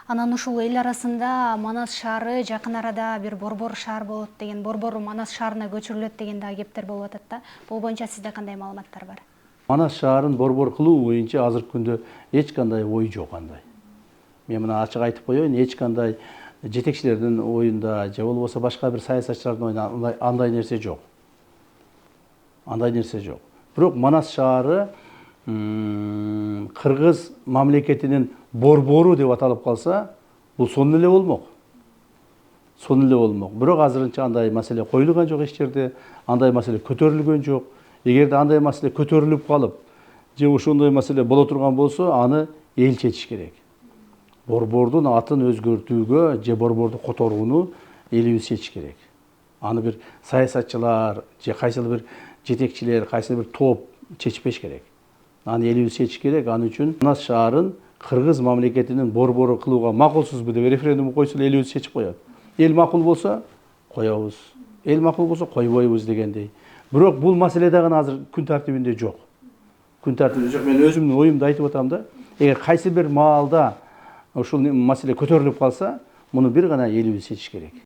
Анан ушул эл арасында Манас шаары жакын арада бир борбор шаар болот деген, борбор Манас шаарына көчүрүлөт деген дагы кептер болуп атат да. Бул боюнча сизде кандай маалыматтар бар? Манас шаарын борбор кылуу боюнча азыркы күндө эч кандай ой жок андай. Мен мына ачык айтып коеюн, эч кандай жетекчилердин оюнда же болбосо башка бир саясатчылардын оюнда андай нерсе жок. Андай нерсе жок. Бирок Манас шаары Кыргыз мамлекетинин борбору деп аталып калса, бул сонун эле болмок. Сонун эле болмок. Бирок азырынча андай маселе коюлган жок эч жерде, андай маселе көтөрүлгөн жок. Эгерде андай маселе көтөрүлүп калып, же ошондой маселе боло турган болсо, аны эл чечиш керек. Борбордун атын өзгөртүүгө же борборду которууну элибиз чечиш керек. Аны бир саясатчылар же кайсыл бир жетекчилер, кайсыл бир топ чечпеш керек. Аны элибиз чечиш керек. Аны үчүн Манас шаарын Кыргыз мамлекетинин борбору кылууга макулсузбу деп референдум койсо элибиз чечип коет. Эл макул болсо коебуз, эл макул болсо койбойбуз дегендей. Бирок бул маселе дагы азыр күн тартибинде жок. Күн тартибинде жок. Мен өзүмдүн оюмду айтып атам да. Эгер кайсы бир маалда ушул маселе көтөрүлүп калса, муну бир гана элибиз чечиш керек.